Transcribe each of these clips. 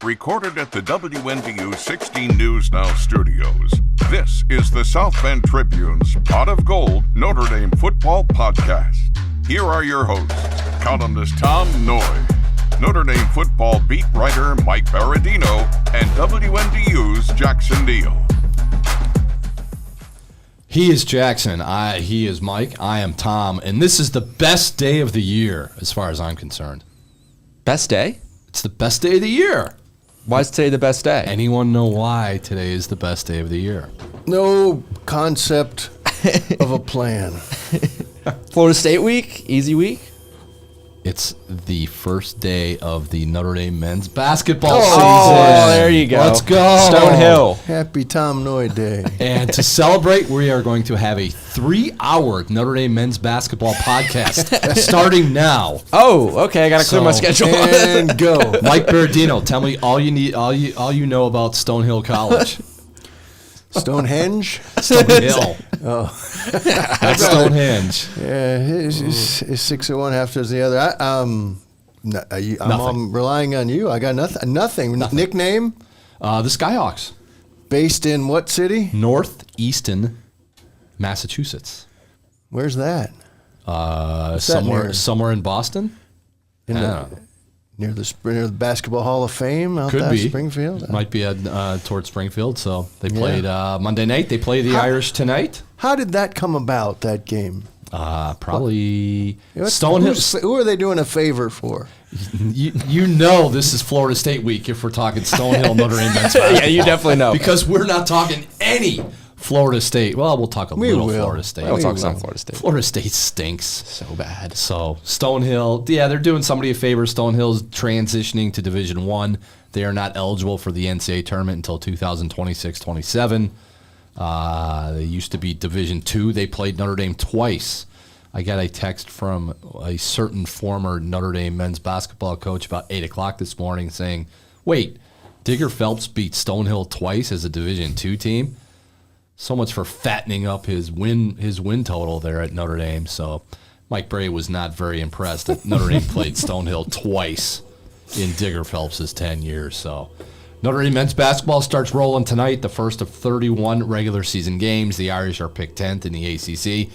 Recorded at the WNDU 16 News Now studios, this is the South Bend Tribune's Pot of Gold Notre Dame Football Podcast. Here are your hosts, columnist Tom Noy, Notre Dame football beat writer Mike Baradino, and WNDU's Jackson Neal. He is Jackson. He is Mike. I am Tom. And this is the best day of the year, as far as I'm concerned. Best day? It's the best day of the year. Why is today the best day? Anyone know why today is the best day of the year? No concept of a plan. Florida State week? Easy week? It's the first day of the Notre Dame men's basketball season. Oh, there you go. Let's go. Stonehill. Happy Tom Noy Day. And to celebrate, we are going to have a 3-hour Notre Dame men's basketball podcast starting now. Oh, okay. I got to clear my schedule. And go. Mike Baradino, tell me all you know about Stonehill College. Stonehenge? Stonehill. Oh. That's Stonehenge. Yeah, it's 6 of one, half dozen the other. I'm relying on you. I got nothing. Nickname? The Skyhawks. Based in what city? Northeastern Massachusetts. Where's that? Somewhere in Boston. Near the Basketball Hall of Fame out Could there, be. Springfield? Might be towards Springfield. So they played Monday night. They play the Irish tonight. How did that come about, that game? Probably Stonehill. Who are they doing a favor for? You know this is Florida State week if we're talking Stonehill, Notre Dame men's basketball. Yeah, you definitely know. Because we're not talking any Florida State. Well, we'll talk little Florida State. We'll talk some Florida State. Florida State stinks. So bad. So Stonehill, they're doing somebody a favor. Stonehill's transitioning to Division I. They are not eligible for the NCAA tournament until 2026-27. They used to be Division II. They played Notre Dame twice. I got a text from a certain former Notre Dame men's basketball coach about 8 o'clock this morning saying, wait, Digger Phelps beat Stonehill twice as a Division II team? So much for fattening up his win total there at Notre Dame. So Mike Bray was not very impressed that Notre Dame played Stonehill twice in Digger Phelps' 10 years. So Notre Dame men's basketball starts rolling tonight, the first of 31 regular season games. The Irish are picked 10th in the ACC.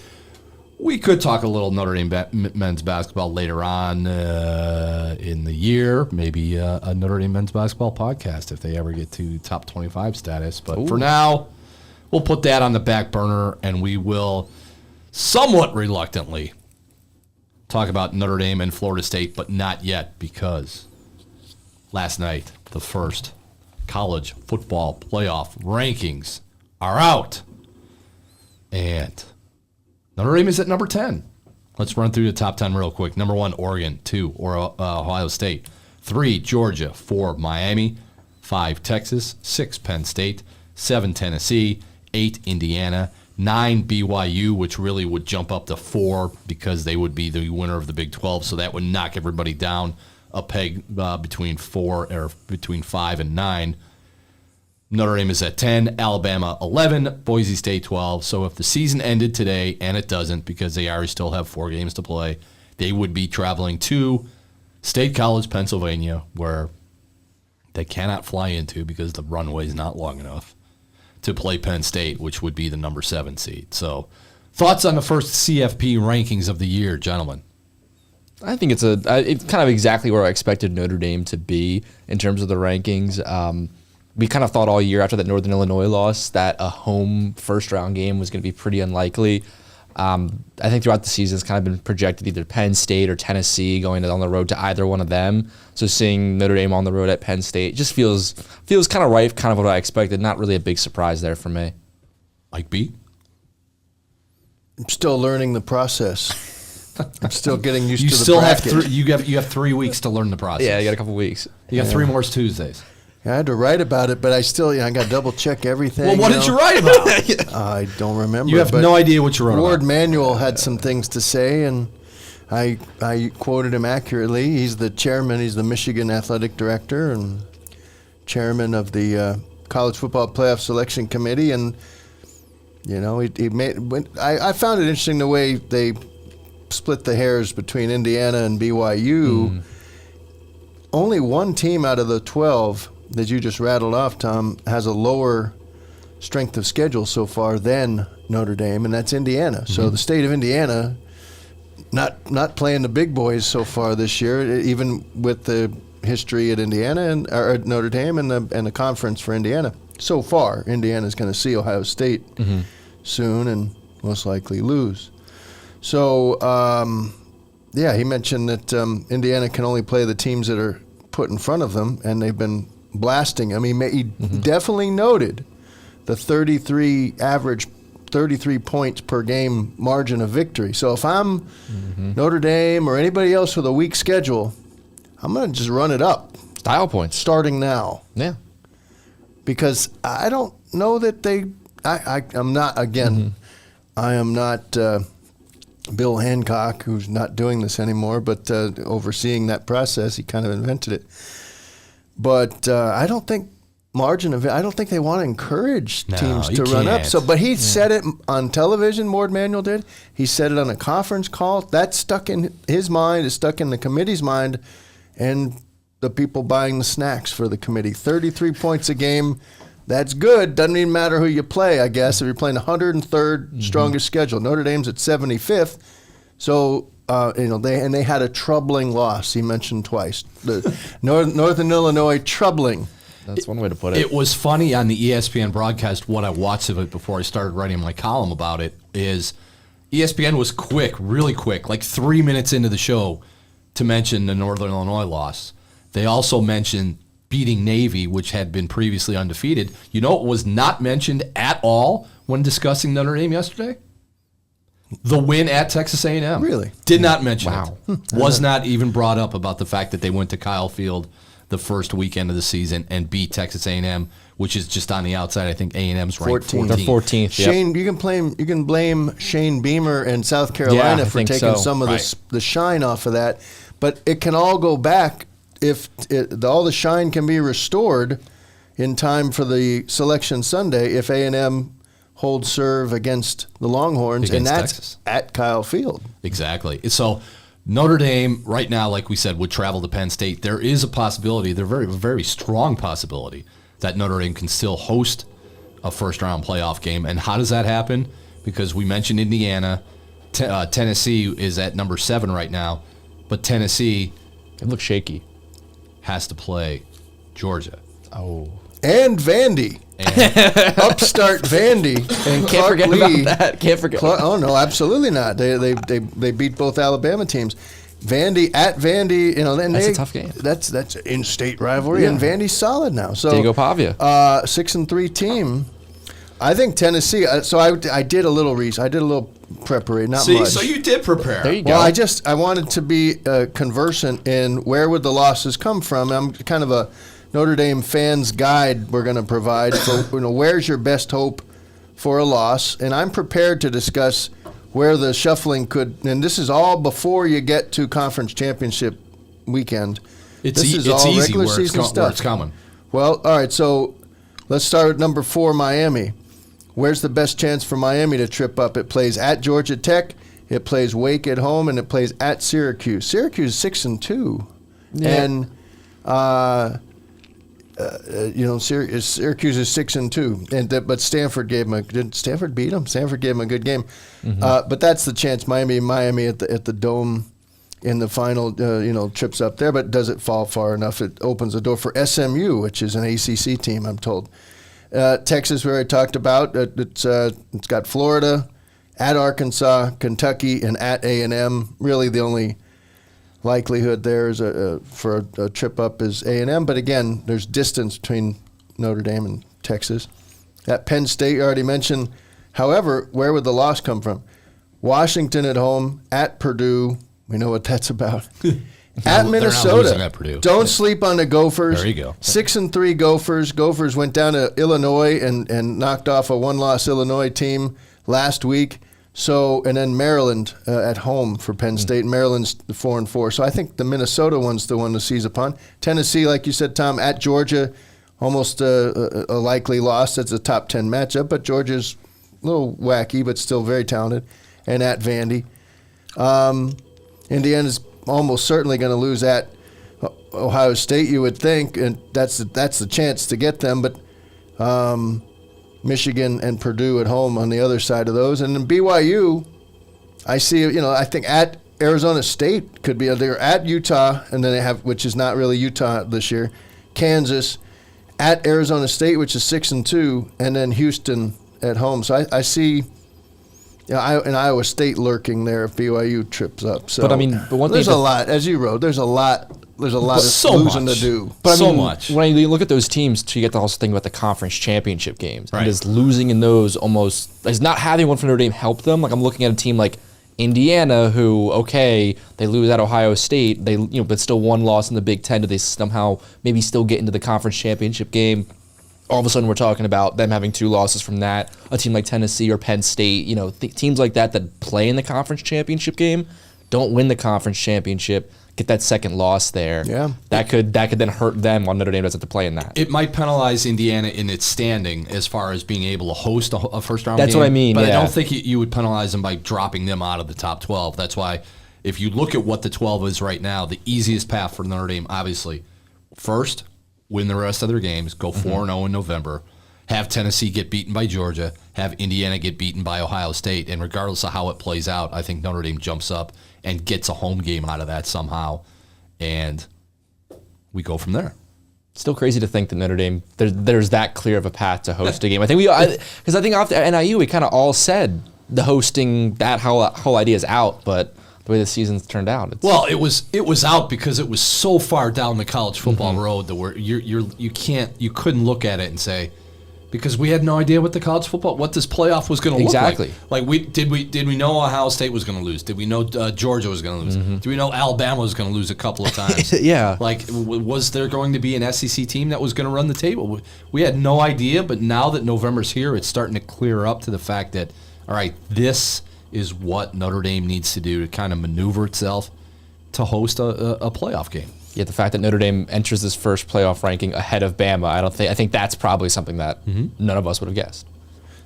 We could talk a little Notre Dame men's basketball later on in the year, maybe a Notre Dame men's basketball podcast if they ever get to top 25 status. But for now, we'll put that on the back burner, and we will somewhat reluctantly talk about Notre Dame and Florida State, but not yet, because last night, the first college football playoff rankings are out. And Notre Dame is at number 10. Let's run through the top 10 real quick. Number 1, Oregon. 2, Ohio State. 3, Georgia. 4, Miami. 5, Texas. 6, Penn State. 7, Tennessee. 8, Indiana. 9, BYU, which really would jump up to 4 because they would be the winner of the Big 12, so that would knock everybody down a peg between 5 and 9. Notre Dame is at 10, Alabama 11, Boise State 12. So if the season ended today, and it doesn't because the Irish still have 4 games to play, they would be traveling to State College, Pennsylvania, where they cannot fly into because the runway is not long enough, to play Penn State, which would be the number 7 seed. So thoughts on the first CFP rankings of the year, gentlemen? I think it's kind of exactly where I expected Notre Dame to be in terms of the rankings. We kind of thought all year after that Northern Illinois loss that a home first-round game was going to be pretty unlikely. I think throughout the season it's kind of been projected either Penn State or Tennessee going on the road to either one of them. So seeing Notre Dame on the road at Penn State just feels kind of right, kind of what I expected. Not really a big surprise there for me. Mike B? I'm still learning the process. I'm still getting used You to the still have bracket. you have 3 weeks to learn the process. Yeah, you got a couple weeks. You got 3 more Tuesdays. I had to write about it, but I got to double check everything. Well, what did you write about? I don't remember. You have no idea what you wrote Ward about. Manuel had some things to say, and I quoted him accurately. He's the chairman. He's the Michigan athletic director and chairman of the College Football Playoff Selection Committee. And you know, I found it interesting the way they split the hairs between Indiana and BYU. Only one team out of the 12 that you just rattled off, Tom, has a lower strength of schedule so far than Notre Dame, and that's Indiana. So the state of Indiana, not playing the big boys so far this year, even with the history at Indiana and or at Notre Dame and the conference for Indiana. So far, Indiana's going to see Ohio State soon and most likely lose. So, he mentioned that Indiana can only play the teams that are put in front of them, and they've been blasting. I mean, he definitely noted the 33 points per game margin of victory. So if I'm Notre Dame or anybody else with a weak schedule, I'm going to just run it up. Style points. Starting now. Yeah. Because I don't know that I'm not, again, I am not Bill Hancock, who's not doing this anymore, but overseeing that process. He kind of invented it. But I don't think I don't think they want to encourage teams to run up. So, but he said it on television, Mord Manuel did. He said it on a conference call. That's stuck in his mind, is stuck in the committee's mind, and the people buying the snacks for the committee. 33 points a game, that's good. Doesn't even matter who you play, I guess, if you're playing 103rd strongest schedule. Notre Dame's at 75th. So, they had a troubling loss, he mentioned twice. The Northern Illinois troubling. That's one way to put it. It was funny on the ESPN broadcast, what I watched of it before I started writing my column about it, is ESPN was quick, really quick, like 3 minutes into the show to mention the Northern Illinois loss. They also mentioned beating Navy, which had been previously undefeated. You know what was not mentioned at all when discussing Notre Dame yesterday? The win at Texas A&M. Really? Did not mention Wow. it. Was not even brought up about the fact that they went to Kyle Field the first weekend of the season and beat Texas A&M, which is just on the outside. I think A&M's ranked 14th. They're 14th. Yep. Shane, you can blame Shane Beamer and South Carolina for think taking so. some of the shine off of that, but it can all go back if all the shine can be restored in time for the Selection Sunday if A&M holds serve against the Longhorns, and that's Texas. At Kyle Field. Exactly. So Notre Dame, right now, like we said, would travel to Penn State. There is a possibility, there very, very strong possibility, that Notre Dame can still host a first-round playoff game. And how does that happen? Because we mentioned Indiana. Tennessee is at number 7 right now, but Tennessee It looks shaky. has to play Georgia. Oh. And Vandy. Upstart Vandy and Can't Clark forget Lee. about that. Can't forget. Oh no, absolutely not. They beat both Alabama teams. Vandy at Vandy, That's a tough game. That's an in-state rivalry, and Vandy's solid now. So Diego Pavia, 6-3 team. I think Tennessee. So I did a little research. I did a little preparation. Not much. So you did prepare. there you go. Well, I wanted to be conversant in where would the losses come from. I'm kind of a Notre Dame fans guide we're going to provide for where's your best hope for a loss, and I'm prepared to discuss where the shuffling could. And this is all before you get to conference championship weekend. It's this is easy all regular where season where stuff. it's coming. Well, all right. So let's start at number 4, Miami. Where's the best chance for Miami to trip up? It plays at Georgia Tech, it plays Wake at home, and it plays at Syracuse. Syracuse 6-2, and Syracuse is 6-2, but Stanford gave them did Stanford beat them? Stanford gave them a good game, but that's the chance. Miami at the Dome in the final, trips up there, but does it fall far enough? It opens the door for SMU, which is an ACC team, I'm told. Texas, where I talked about, it's got Florida, at Arkansas, Kentucky, and at A&M. Really, the only likelihood there is for a trip up is A&M. But again, there's distance between Notre Dame and Texas. At Penn State, you already mentioned. However, where would the loss come from? Washington at home, at Purdue. We know what that's about. At Minnesota. They're not losing at Purdue. Don't sleep on the Gophers. There you go. 6-3 Gophers. Gophers went down to Illinois and knocked off a one-loss Illinois team last week. So, and then Maryland at home for Penn State. Maryland's 4-4. So I think the Minnesota one's the one to seize upon. Tennessee, like you said, Tom, at Georgia, almost a likely loss. That's a top 10 matchup, but Georgia's a little wacky, but still very talented. And at Vandy. Indiana's almost certainly going to lose at Ohio State, you would think, and that's the chance to get them, but Michigan and Purdue at home on the other side of those. And then BYU, I see, I think at Arizona State could be, they're at Utah, and then they have, which is not really Utah this year, Kansas, at Arizona State, which is 6-2, and then Houston at home. So I see and Iowa State lurking there if BYU trips up. So, but one there's thing a lot, as you wrote, there's a lot of so losing much to do. But much. When you look at those teams, you get the whole thing about the conference championship games. Right. And is losing in those is not having one for Notre Dame help them? Like I'm looking at a team like Indiana, who they lose at Ohio State, but still one loss in the Big Ten. Do they somehow maybe still get into the conference championship game? All of a sudden, we're talking about them having 2 losses from that. A team like Tennessee or Penn State, teams like that play in the conference championship game, don't win the conference championship, get that second loss there. Yeah, that could then hurt them while Notre Dame doesn't have to play in that. It might penalize Indiana in its standing as far as being able to host a first-round game. That's what I mean, But yeah. I don't think you would penalize them by dropping them out of the top 12. That's why if you look at what the 12 is right now, the easiest path for Notre Dame, obviously, first, win the rest of their games, go 4-0 in November, have Tennessee get beaten by Georgia, have Indiana get beaten by Ohio State, and regardless of how it plays out, I think Notre Dame jumps up and gets a home game out of that somehow, and we go from there. Still crazy to think that Notre Dame there's that clear of a path to host a game. I think because I think after NIU we kind of all said the hosting that whole idea is out, but the way the season's turned out, it was out because it was so far down the college football road that you couldn't look at it and say, because we had no idea what this playoff was going to look like. Like did we know Ohio State was going to lose? Did we know Georgia was going to lose? Did we know Alabama was going to lose a couple of times? Yeah. Like was there going to be an SEC team that was going to run the table? We had no idea, but now that November's here, it's starting to clear up to the fact that, all right, this is what Notre Dame needs to do to kind of maneuver itself to host a playoff game. Yeah, the fact that Notre Dame enters this first playoff ranking ahead of Bama, I think that's probably something that none of us would have guessed.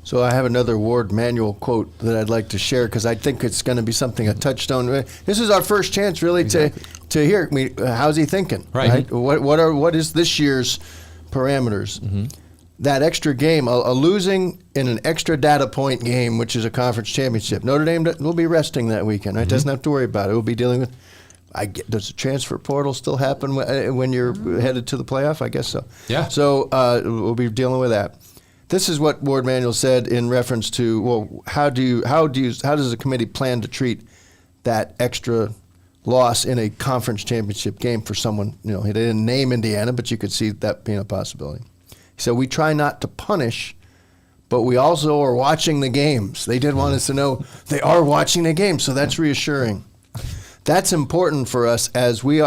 So I have another Ward Manual quote that I'd like to share because I think it's going to be a touchstone. This is our first chance really to hear. How's he thinking? Right. What is this year's parameters? That extra game, a losing in an extra data point game, which is a conference championship. Notre Dame will be resting that weekend. Right? Doesn't have to worry about it. We'll be dealing with. Does the transfer portal still happen when you're headed to the playoff? I guess so. Yeah. So we'll be dealing with that. This is what Ward Manuel said in reference to how does the committee plan to treat that extra loss in a conference championship game for someone? He didn't name Indiana, but you could see that being a possibility. So we try not to punish, but we also are watching the games. They did want us to know they are watching the games, so that's reassuring. That's important for us as we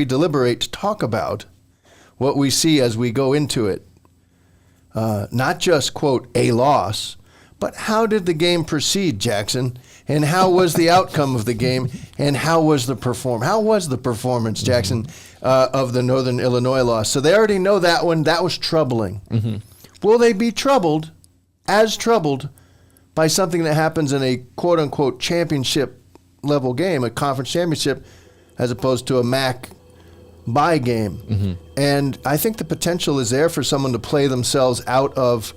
deliberate to talk about what we see as we go into it. Not just, quote, a loss, but how did the game proceed, Jackson? And how was the outcome of the game? And how was the performance, Jackson, of the Northern Illinois loss? So they already know that one. That was troubling. Will they be troubled by something that happens in a quote-unquote championship level game, a conference championship, as opposed to a MAC bye game? And I think the potential is there for someone to play themselves out of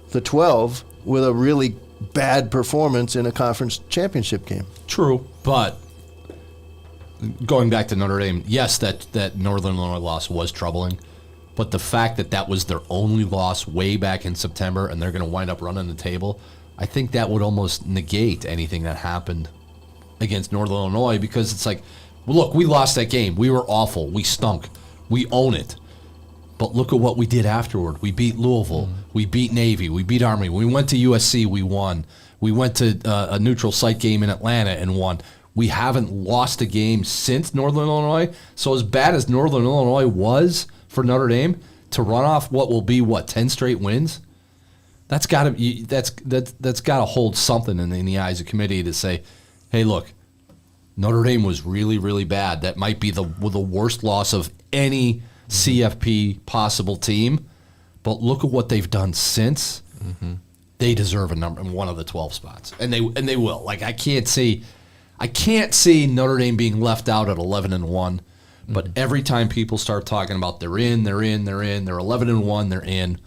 the 12 with a really bad performance in a conference championship game. True, but going back to Notre Dame, yes, that Northern Illinois loss was troubling, but the fact that was their only loss way back in September and they're going to wind up running the table, I think that would almost negate anything that happened against Northern Illinois, because it's like, well, look, we lost that game. We were awful. We stunk. We own it. But look at what we did afterward. We beat Louisville. We beat Navy. We beat Army. We went to USC. We won. We went to a neutral site game in Atlanta and won. We haven't lost a game since Northern Illinois. So as bad as Northern Illinois was for Notre Dame, to run off what will be 10 straight wins, that's got to hold something in the eyes of the committee to say, hey, look, Notre Dame was really, really bad. That might be the worst loss of any CFP possible team, but look at what they've done since. They deserve one of the 12 spots, and they will. Like I can't see Notre Dame being left out at 11-1. But every time people start talking about they're 11-1, they're in.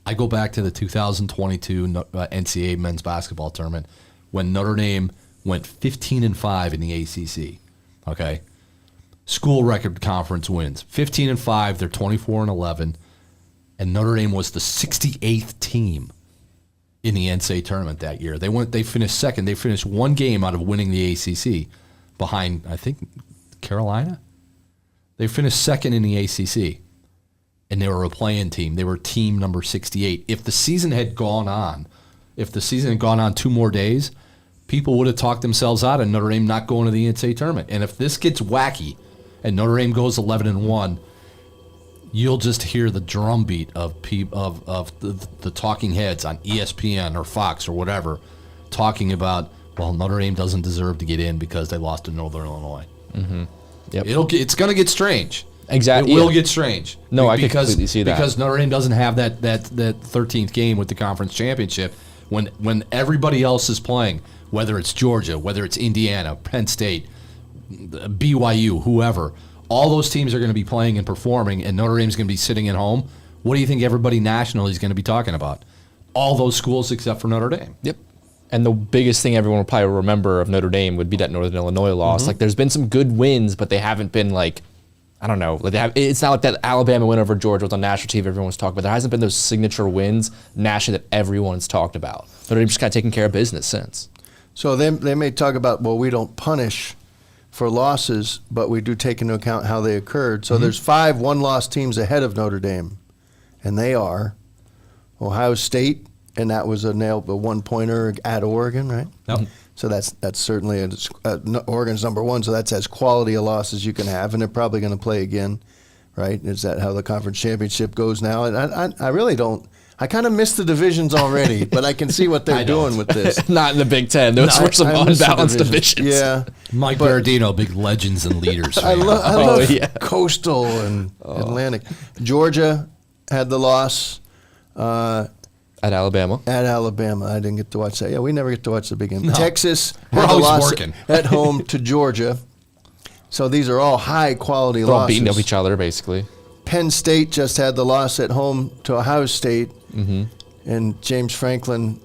I go back to the 2022 NCAA men's basketball tournament when Notre Dame went 15-5 in the ACC. Okay, school record conference wins, 15-5. They're 24-11, and Notre Dame was the 68th team in the NCAA tournament that year. They finished second. They finished one game out of winning the ACC, behind I think Carolina. They finished second in the ACC, and they were a play-in team. They were team number 68. If the season had gone on 2 more days, people would have talked themselves out of Notre Dame not going to the NCAA tournament. And if this gets wacky and Notre Dame goes 11-1, you'll just hear the drumbeat of the talking heads on ESPN or Fox or whatever talking about, well, Notre Dame doesn't deserve to get in because they lost to Northern Illinois. Mm-hmm. Yep. It's going to get strange. Exactly. It will get strange. No, I completely see that. Because Notre Dame doesn't have that 13th game with the conference championship when everybody else is playing, whether it's Georgia, whether it's Indiana, Penn State, BYU, whoever. All those teams are going to be playing and performing, and Notre Dame's going to be sitting at home. What do you think everybody nationally is going to be talking about? All those schools except for Notre Dame. Yep. And the biggest thing everyone will probably remember of Notre Dame would be that Northern Illinois loss. Like, there's been some good wins, but they haven't been like, I don't know. Like it's not like that Alabama win over Georgia was on national TV. Everyone's talking about. There hasn't been those signature wins nationally that everyone's talked about. Notre Dame's just kind of taking care of business since. So they may talk about, well, we don't punish for losses, but we do take into account how they occurred. So there's 5 one-loss teams ahead of Notre Dame, and they are Ohio State, and that was a one-pointer at Oregon, right? Yep. So that's certainly Oregon's number 1. So that's as quality a loss as you can have, and they're probably going to play again, right? Is that how the conference championship goes now? And I really don't. I kind of miss the divisions already, but I can see what they're doing with this. Not in the Big Ten. Those were some unbalanced divisions. Yeah. Mike Berardino, big legends and leaders. I love Coastal and Atlantic. Georgia had the loss. At Alabama. I didn't get to watch that. Yeah, we never get to watch the big game. No. Texas We're had the always loss working. at home to Georgia. So these are all high-quality They're all losses. beating up each other, basically. Penn State just had the loss at home to Ohio State, and James Franklin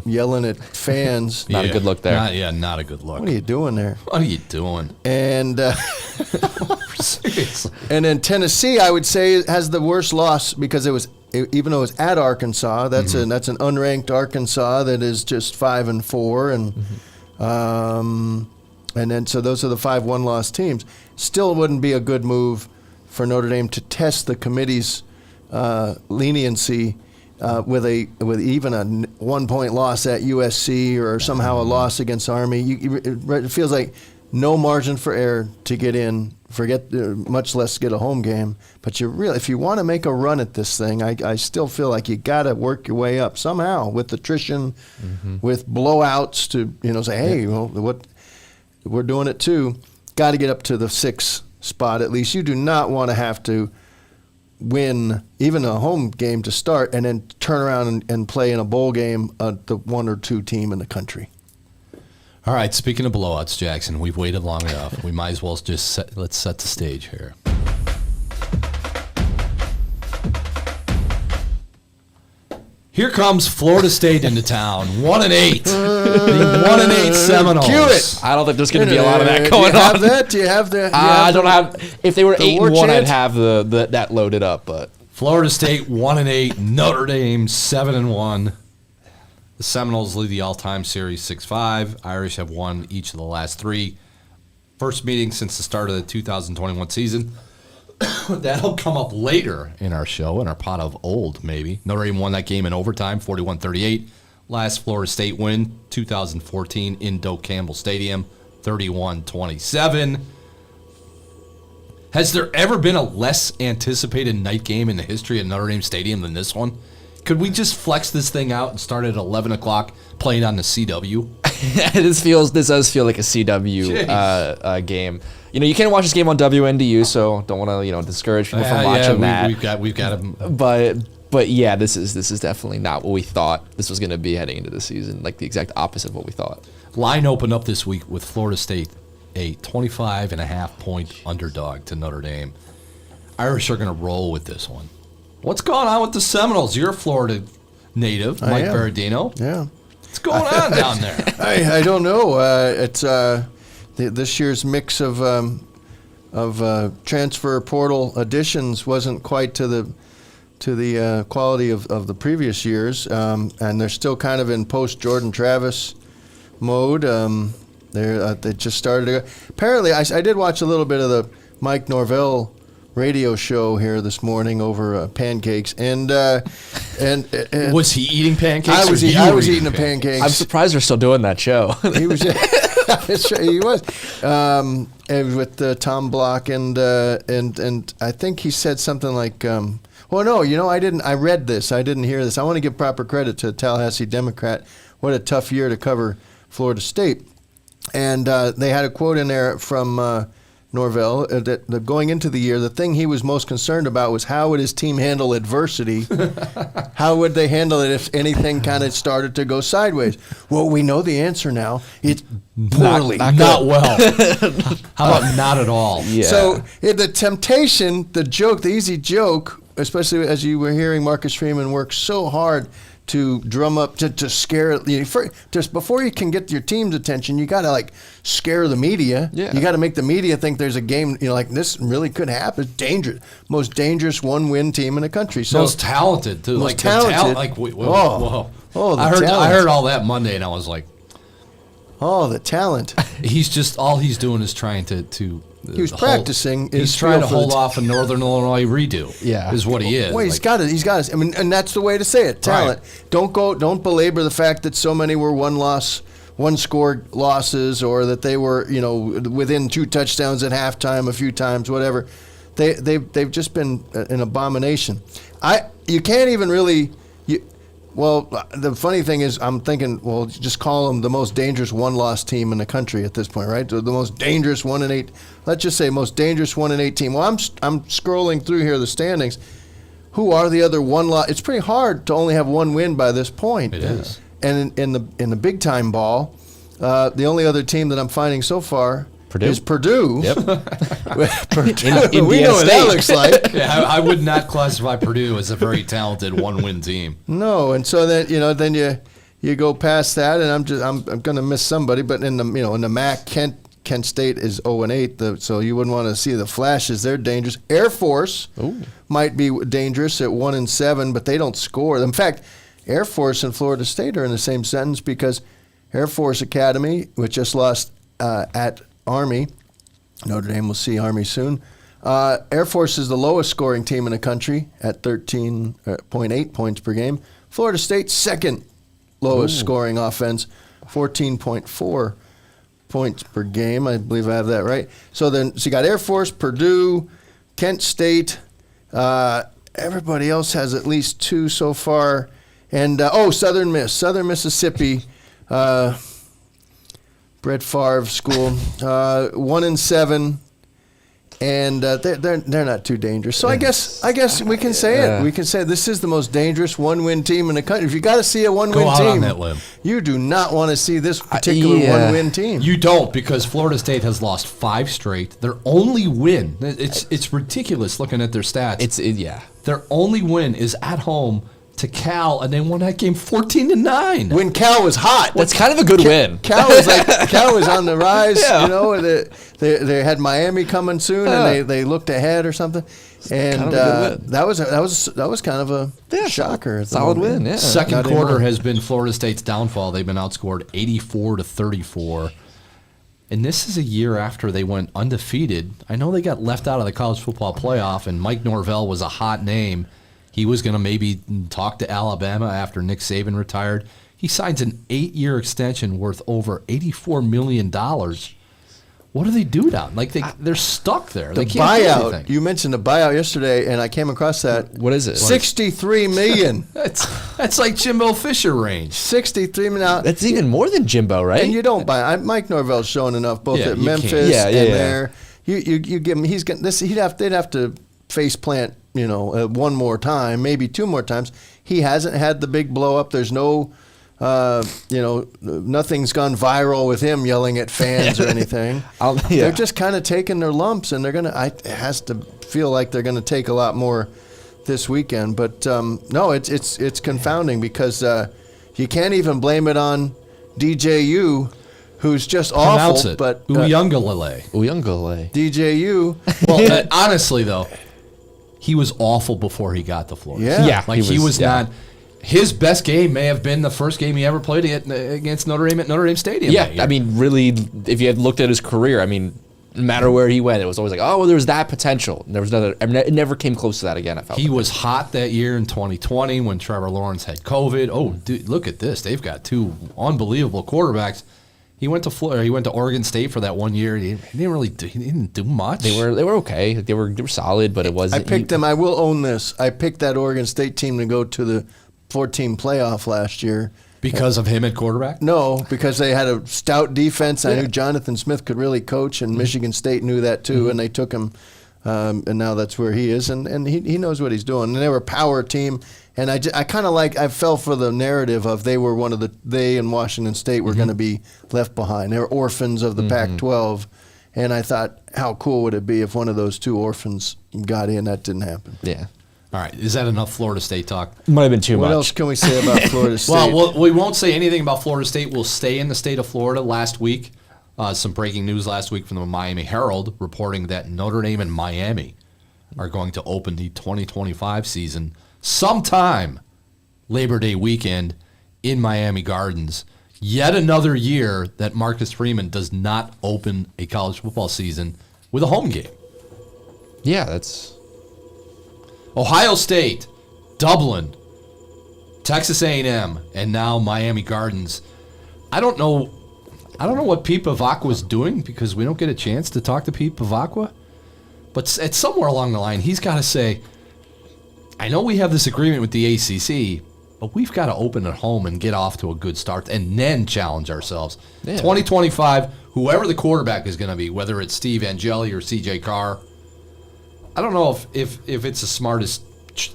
yelling at fans. Not a good look there. Not a good look. What are you doing there? What are you doing? And Seriously. and then Tennessee, I would say, has the worst loss because even though it's at Arkansas, that's an unranked Arkansas that is just 5-4, and then so those are the 5 one-loss teams. Still wouldn't be a good move for Notre Dame to test the committee's leniency with even a 1-point loss at USC or somehow a loss against Army. It feels like no margin for error to get in. Much less get a home game. But if you want to make a run at this thing, I still feel like you got to work your way up somehow with attrition, with blowouts to say, hey, what we're doing it too. Got to get up to the 6th spot at least. You do not want to have to win even a home game to start and then turn around and play in a bowl game the 1 or 2 team in the country. All right, speaking of blowouts, Jackson, we've waited long enough. We might as well let's set the stage here. Here comes Florida State into town, 1-8. The 1-8 Seminoles. Cue it. I don't think there's going to be a lot of that going on. Do you have that? I don't have. If they were 8-1, I'd chant? have that loaded up. But Florida State 1-8, Notre Dame 7-1. The Seminoles lead the all-time series 6-5. Irish have won each of the last 3. First meeting since the start of the 2021 season. That'll come up later in our show, in our pot of old, maybe. Notre Dame won that game in overtime, 41-38. Last Florida State win, 2014, in Doak Campbell Stadium, 31-27. Has there ever been a less anticipated night game in the history of Notre Dame Stadium than this one? Could we just flex this thing out and start at 11 o'clock playing on the CW? This does feel like a CW game. You can't watch this game on WNDU, so don't want to discourage people from watching that. We've got them. But yeah, this is definitely not what we thought this was going to be heading into the season. Like the exact opposite of what we thought. Line opened up this week with Florida State a 25.5-point underdog to Notre Dame. Irish are going to roll with this one. What's going on with the Seminoles? You're a Florida native, Mike Berardino. Yeah. What's going on down there? I don't know. It's this year's mix of transfer portal additions wasn't quite to the quality of the previous years, and they're still kind of in post Jordan Travis mode. They just started to go. Apparently, I did watch a little bit of the Mike Norvell radio show here this morning over pancakes, and was he eating pancakes? I was eating the pancakes. I'm surprised they're still doing that show. He was. He was. And with Tom Block and I think he said something like, "Well, no, I didn't. I read this. I didn't hear this. I want to give proper credit to Tallahassee Democrat. What a tough year to cover Florida State." And they had a quote in there from Norvell that going into the year, the thing he was most concerned about was how would his team handle adversity? How would they handle it if anything kind of started to go sideways? Well, we know the answer now. It's poorly. Not well. How about not at all? Yeah. So the temptation, the joke, the easy joke, especially as you were hearing Marcus Freeman work so hard to drum up, to scare, just before you can get your team's attention, you got to scare the media. Yeah. You got to make the media think there's a game, this really could happen. It's dangerous. Most dangerous one-win team in the country. So most talented, too. Most talented. Whoa. Oh, I heard all that Monday, and I was like, oh, the talent. All he's doing is trying to He was practicing. He's trying to hold off a Northern Illinois redo. Yeah. Is what he is. Well, he's got it. I mean, and that's the way to say it. Talent. Right. Don't belabor the fact that so many were one score losses, or that they were, within 2 touchdowns at halftime a few times, whatever. They've just been an abomination. You can't even really. Well, the funny thing is, I'm thinking, well, just call them the most dangerous one-loss team in the country at this point, right? The most dangerous 1-8. Let's just say most dangerous 1-8 team. Well, I'm scrolling through here the standings. Who are the other one-loss? It's pretty hard to only have one win by this point. It is. And in the big time ball, the only other team that I'm finding so far is Purdue. Yep. Purdue. We know what that looks like. Yeah, I would not classify Purdue as a very talented one-win team. No, and so then you go past that, and I'm going to miss somebody, but in the MAC, Kent State is 0-8, so you wouldn't want to see the flashes. They're dangerous. Air Force might be dangerous at 1-7, but they don't score. In fact, Air Force and Florida State are in the same sentence, because Air Force Academy, which just lost at Army. Notre Dame will see Army soon. Air Force is the lowest scoring team in the country at 13.8 points per game. Florida State, second lowest scoring offense, 14.4 points per game. I believe I have that right. So you got Air Force, Purdue, Kent State. Everybody else has at least 2 so far. And, Southern Mississippi. Brett Favre school, 1-7, and they're not too dangerous. So I guess we can say it. We can say this is the most dangerous one-win team in the country. If you got to see a one-win Go out team, on that limb. You do not want to see this particular one-win team. You don't, because Florida State has lost 5 straight. Their only win, it's ridiculous looking at their stats. Their only win is at home to Cal, and they won that game 14-9. When Cal was hot. That's kind of a good win. Cal was on the rise. They had Miami coming soon, and they looked ahead or something. And that was kind of a shocker. Solid win. Yeah. Second quarter has been Florida State's downfall. They've been outscored 84-34. And this is a year after they went undefeated. I know they got left out of the college football playoff, and Mike Norvell was a hot name. He was going to maybe talk to Alabama after Nick Saban retired. He signs an 8-year extension worth over $84 million. What do they do down? They're stuck there. They can't do anything. You mentioned the buyout yesterday, and I came across that. What is it? $63 million. That's like Jimbo Fisher range. $63 million. That's even more than Jimbo, right? And you don't buy. Mike Norvell's shown enough, both at Memphis and there. You give him. He's getting this. They'd have to face plant. One more time, maybe 2 more times. He hasn't had the big blow up. There's no nothing's gone viral with him yelling at fans or anything. They're just kind of taking their lumps, and it has to feel like they're gonna take a lot more this weekend. But no, it's confounding because you can't even blame it on DJU, who's just Pronounce awful. it. But Uyunglele. DJU. Well, honestly though, he was awful before he got to Florida. Yeah. Like he was not. His best game may have been the first game he ever played against Notre Dame at Notre Dame Stadium. Yeah, I mean, really, if you had looked at his career, I mean, no matter where he went, it was always like, oh, well, there was that potential. There was another. I mean, it never came close to that again. I felt he was hot that year in 2020 when Trevor Lawrence had COVID. Oh, dude, look at this! They've got two unbelievable quarterbacks. He went to Florida. He went to Oregon State for that 1 year. He didn't do much. They were okay. They were solid, but it wasn't. I picked them. I will own this. I picked that Oregon State team to go to the 14 playoff last year. Because of him at quarterback? No, because they had a stout defense. I knew Jonathan Smith could really coach, and Michigan State knew that too, and they took him, and now that's where he is, and he knows what he's doing. And they were a power team, and I kind of I fell for the narrative of they and Washington State were going to be left behind. They were orphans of the Pac-12, and I thought, how cool would it be if one of those two orphans got in? That didn't happen. Yeah. All right, is that enough Florida State talk? Might have been too much. What else can we say about Florida State? Well, we won't say anything about Florida State. We'll stay in the state of Florida. Last week, some breaking news last week from the Miami Herald reporting that Notre Dame and Miami are going to open the 2025 season sometime Labor Day weekend in Miami Gardens. Yet another year that Marcus Freeman does not open a college football season with a home game. Yeah, that's... Ohio State, Dublin, Texas A&M, and now Miami Gardens. I don't know what Pete Bavacqua's doing because we don't get a chance to talk to Pete Bavacqua. But it's somewhere along the line, he's got to say, I know we have this agreement with the ACC, but we've got to open at home and get off to a good start and then challenge ourselves. Yeah. 2025, whoever the quarterback is going to be, whether it's Steve Angeli or CJ Carr, I don't know if it's the smartest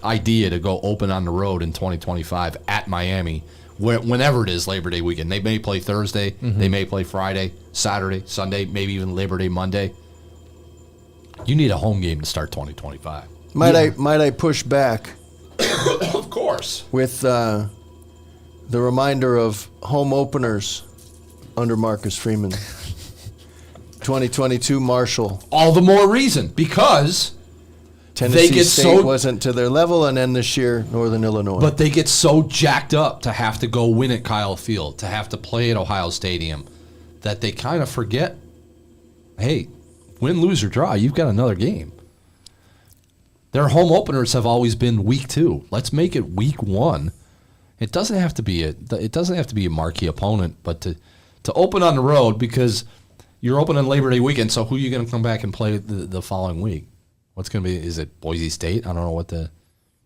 idea to go open on the road in 2025 at Miami, whenever it is Labor Day weekend. They may play Thursday, they may play Friday, Saturday, Sunday, maybe even Labor Day Monday. You need a home game to start 2025. Might I push back? Of course. With the reminder of home openers under Marcus Freeman. 2022 Marshall. All the more reason because Tennessee State wasn't to their level, and then this year, Northern Illinois. But they get so jacked up to have to go win at Kyle Field, to have to play at Ohio Stadium, that they kind of forget, hey, win, lose, or draw, you've got another game. Their home openers have always been week 2. Let's make it week 1. It doesn't have to be a marquee opponent, but to open on the road because you're opening Labor Day weekend. So who are you going to come back and play the following week? What's going to be? Is it Boise State? I don't know what the.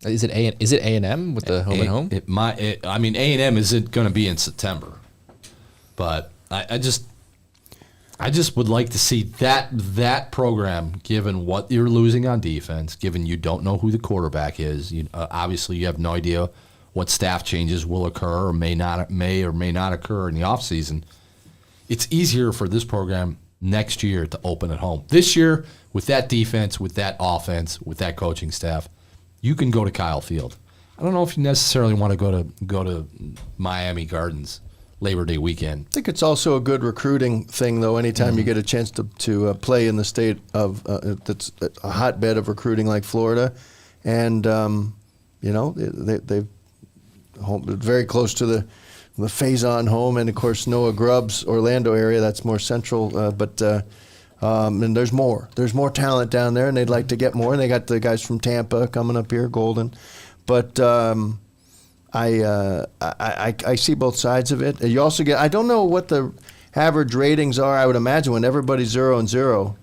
Is it A&M with the home and home? I mean A&M isn't going to be in September, but I just would like to see that program, given what you're losing on defense, given you don't know who the quarterback is. Obviously, you have no idea what staff changes will occur or may or may not occur in the offseason. It's easier for this program next year to open at home. This year, with that defense, with that offense, with that coaching staff, you can go to Kyle Field. I don't know if you necessarily want to go to Miami Gardens Labor Day weekend. I think it's also a good recruiting thing, though. Anytime you get a chance to play in the state of that's a hotbed of recruiting like Florida, and they've very close to the Faison home, and of course Noah Grubb's Orlando area. That's more central, and there's more. There's more talent down there, and they'd like to get more. And they got the guys from Tampa coming up here, Golden, but. I see both sides of it. You also get, I don't know what the average ratings are. I would imagine when everybody's 0-0,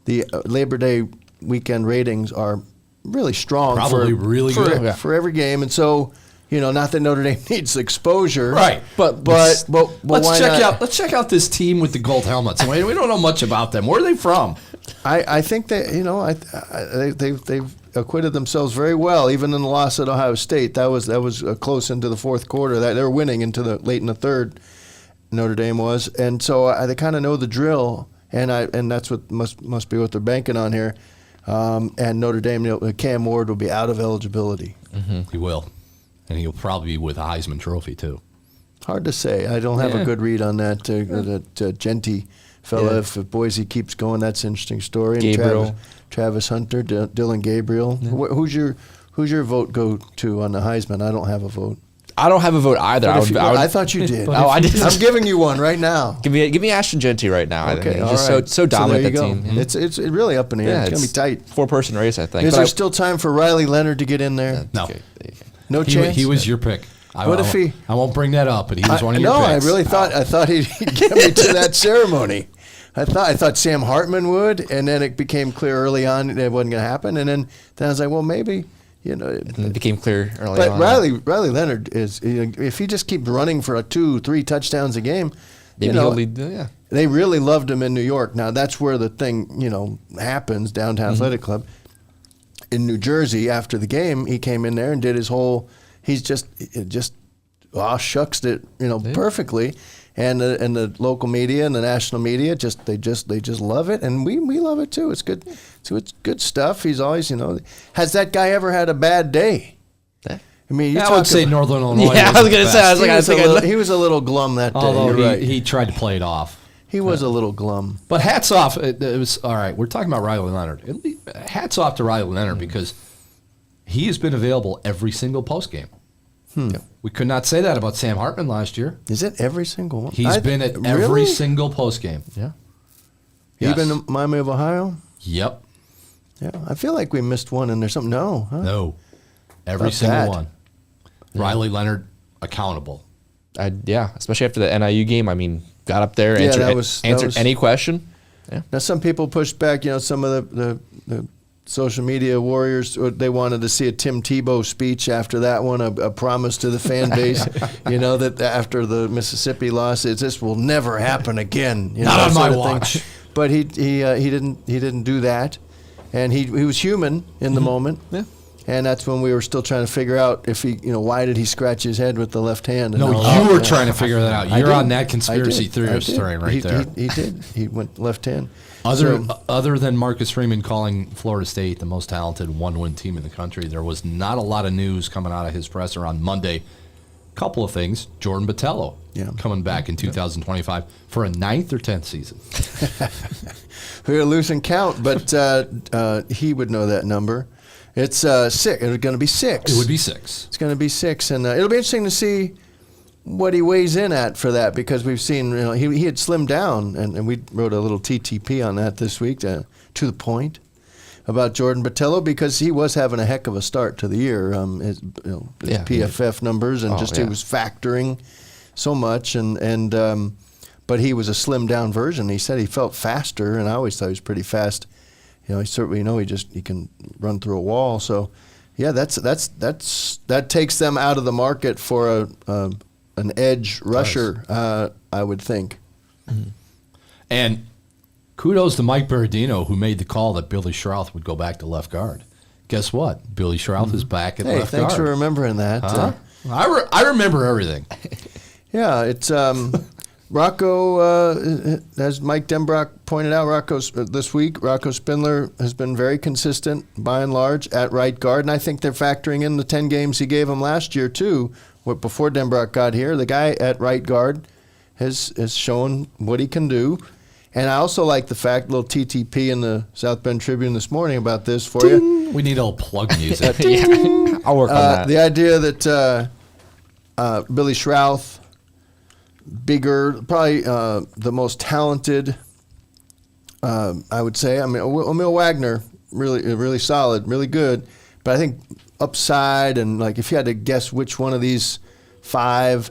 the Labor Day weekend ratings are really strong. Probably really good for every game. And so, not that Notre Dame needs exposure, right? But let's check out this team with the gold helmets. We don't know much about them. Where are they from? I think they, acquitted themselves very well, even in the loss at Ohio State. That was close into the fourth quarter. That they were winning into the late in the third. Notre Dame was, and so they kind of know the drill, and that's what must be what they're banking on here. And Notre Dame, Cam Ward will be out of eligibility. Mm-hmm. He will, and he'll probably be with a Heisman Trophy too. Hard to say. I don't have a good read on that. That Genty fella, if Boise keeps going, that's an interesting story. And Gabriel. Travis Hunter, Dylan Gabriel. Yeah. Who's your vote go to on the Heisman? I don't have a vote. I don't have a vote either. I thought you did. I did. I'm giving you one right now. Give me Ashton Genty right now. Okay, I think. He's just so dominant that team. Mm-hmm. It's really up in the air. It's gonna be tight. 4-person race, I think. Is there still time for Riley Leonard to get in there? No. Okay. No chance. He was your pick. What if he? I won't bring that up, but he was one of your picks. picks. No, I thought he'd get me to that ceremony. I thought Sam Hartman would, and then it became clear early on it wasn't going to happen, and then I was like, well, maybe. It became clear early on. But Riley Leonard is, if he just keeps running for 2-3 touchdowns a game, maybe he'll lead. Yeah. They really loved him in New York. Now that's where the thing, happens. Downtown Athletic Club in New Jersey. After the game, he came in there and did his whole. He's just shucks it, perfectly. And the local media and the national media they just love it, and we love it too. It's good. So it's good stuff. He's always, has that guy ever had a bad day? I mean, I would say Northern Illinois. Yeah, I was going to say. He was a little glum that day. Although he tried to play it off. He was a little glum. But hats off. It was all right. We're talking about Riley Leonard. Hats off to Riley Leonard because he has been available every single post game. We could not say that about Sam Hartman last year. Is it every single one? He's been at every single post game. Yeah. Yes. Even in Miami of Ohio? Yep. Yeah. I feel like we missed one in there. Something. No. Huh? No. Every single one. Yeah. Riley Leonard accountable. Especially after the NIU game. I mean, got up there, answered any question. Yeah. Now, some people pushed back. Some of the social media warriors, they wanted to see a Tim Tebow speech after that one, a promise to the fan base, that after the Mississippi loss, this will never happen again. Not on my watch. But he didn't do that, and he was human in the moment. Yeah. And that's when we were still trying to figure out if he, why did he scratch his head with the left hand? No, you were trying to figure that out. You're on that conspiracy theorist train right there. He did. He went left hand. Other than Marcus Freeman calling Florida State the most talented one-win team in the country, there was not a lot of news coming out of his presser on Monday. Couple of things. Jordan Botelho coming back in 2025 for a 9th or 10th season. We were losing count, but he would know that number. It's 6. It's going to be 6. It would be 6. It's going to be 6, and it'll be interesting to see what he weighs in at for that, because we've seen he had slimmed down, and we wrote a little TTP on that this week to the point about Jordan Botelho, because he was having a heck of a start to the year. His PFF numbers and he was factoring so much, but he was a slimmed down version. He said he felt faster, and I always thought he was pretty fast. He certainly he can run through a wall. So, that takes them out of the market for an edge rusher, I would think. Mm-hmm. And kudos to Mike Berardino, who made the call that Billy Schrouth would go back to left guard. Guess what? Billy Schrouth is back at left guard. Thanks for remembering that. Huh? I remember everything. Yeah, it's Rocco, as Mike Denbrock pointed out, this week, Rocco Spindler has been very consistent, by and large, at right guard. And I think they're factoring in the 10 games he gave him last year, too. Before Denbrock got here, the guy at right guard has shown what he can do. And I also like the fact, little TTP in the South Bend Tribune this morning about this for you. We need a little plug music. I'll work on that. The idea that Billy Schrouth, bigger, probably the most talented, I would say. I mean, Emil Wagner, really solid, really good. But I think upside, and like if you had to guess which one of these 5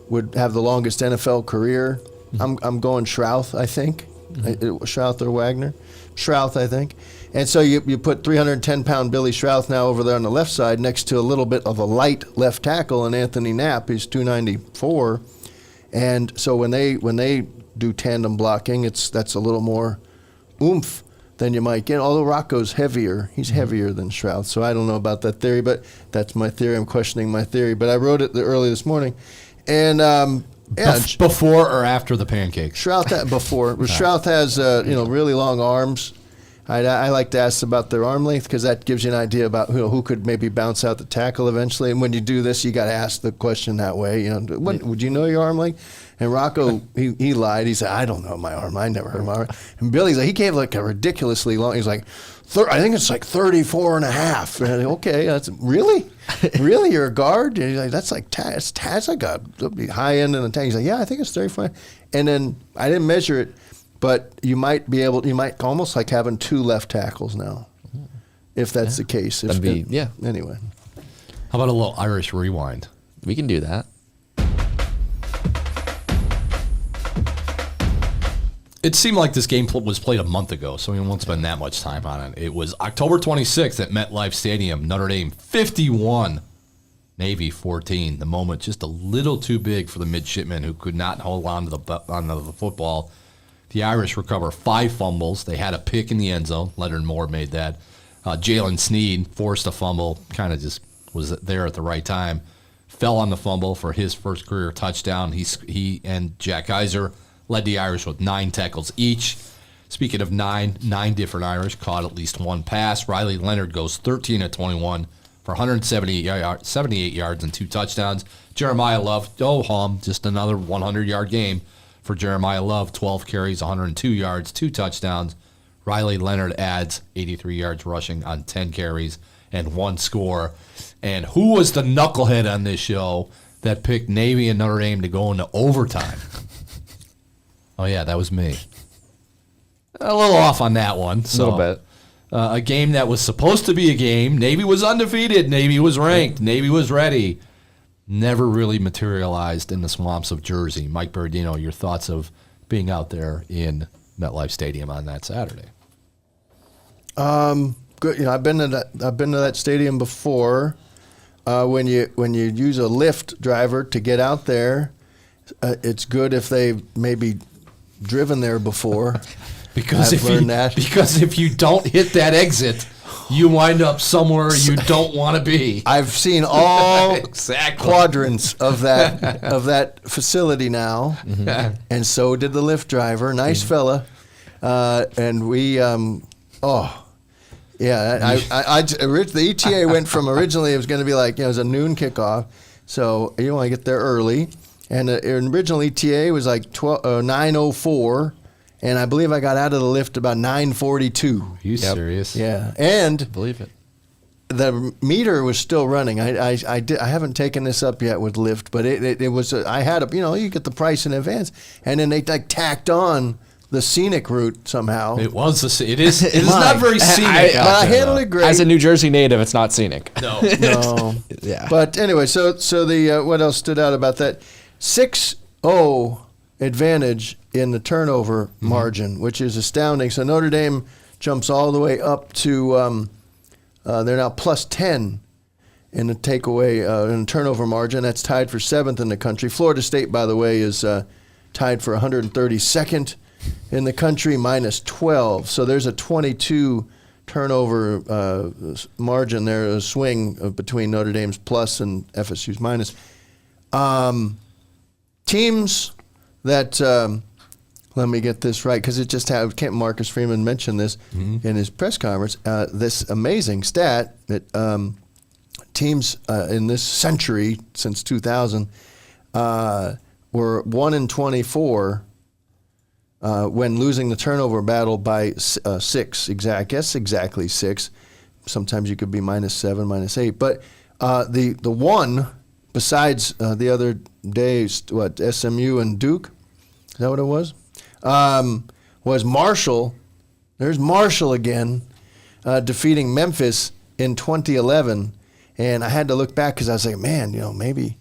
would have the longest NFL career, I'm going Schrouth, I think. Schrouth or Wagner? Schrouth, I think. And so you put 310-pound Billy Schrouth now over there on the left side next to a little bit of a light left tackle in Anthony Knapp. He's 294. And so when they do tandem blocking, that's a little more oomph than you might get. Although Rocco's heavier, he's heavier than Shroud, so I don't know about that theory. But that's my theory. I'm questioning my theory. But I wrote it early this morning, and Before or after the pancakes? Shroud before. Shroud has really long arms. I like to ask about their arm length because that gives you an idea about who could maybe bounce out the tackle eventually. And when you do this, you got to ask the question that way. Would you know your arm length? And Rocco, he lied. He said, I don't know my arm. I never heard my arm. And Billy's like, he gave like a ridiculously long. He's like, I think it's like 34 and a half. And I'm like, okay, that's really you're a guard. And he's like, that's like that's like a high end in the tank. He's like, yeah, I think it's 34. And then I didn't measure it. But you might almost like having 2 left tackles now, if that's the case. Anyway. How about a little Irish rewind? We can do that. It seemed like this game was played a month ago, so we won't spend that much time on it. It was October 26th at MetLife Stadium. Notre Dame 51, Navy 14. The moment just a little too big for the midshipmen who could not hold on to the football. The Irish recover 5 fumbles. They had a pick in the end zone. Leonard Moore made that. Jalen Sneed forced a fumble, kind of just was there at the right time. Fell on the fumble for his first career touchdown. He and Jack Iser led the Irish with 9 tackles each. Speaking of 9 different Irish caught at least 1 pass. Riley Leonard goes 13 of 21 for 178 yards and 2 touchdowns. Jeremiah Love, just another 100-yard game for Jeremiah Love, 12 carries, 102 yards, 2 touchdowns. Riley Leonard adds 83 yards rushing on 10 carries and 1 score. And who was the knucklehead on this show that picked Navy and Notre Dame to go into overtime? Oh, yeah, that was me. A little off on that one. A little bit. A game that was supposed to be a game. Navy was undefeated. Navy was ranked. Navy was ready. Never really materialized in the swamps of Jersey. Mike Berardino, your thoughts of being out there in MetLife Stadium on that Saturday? Good. I've been to that stadium before. When you use a Lyft driver to get out there, it's good if they've maybe driven there before. Because if you don't hit that exit, you wind up somewhere you don't want to be. I've seen all quadrants of that facility now, and so did the Lyft driver. Nice fella, and we. The ETA went from originally it was going to be like it was a noon kickoff, so you want to get there early, and the original ETA was like 9:04. And I believe I got out of the lift about 9:42. Are you serious? Yeah, and Believe it. The meter was still running. I haven't taken this up yet with Lyft, but it was. I had you get the price in advance, and then they tacked on the scenic route somehow. It is not very scenic. I handled it great. As a New Jersey native, it's not scenic. No. Yeah. But anyway, so the what else stood out about that? 6-0 advantage in the turnover margin, which is astounding. So Notre Dame jumps all the way up to they're now plus 10 in the takeaway in the turnover margin. That's tied for 7th in the country. Florida State, by the way, is tied for 132nd in the country, minus 12. So there's a 22 turnover margin there, a swing between Notre Dame's plus and FSU's minus. Teams that let me get this right, because it just had Marcus Freeman mentioned this in his press conference. This amazing stat that teams in this century since 2000 were 1-24 when losing the turnover battle by 6. Exactly 6. Sometimes you could be -7, -8. But the one besides the other days, SMU and Duke. Is that what it was? Was Marshall. There's Marshall again, defeating Memphis in 2011. And I had to look back because I was like, man, maybe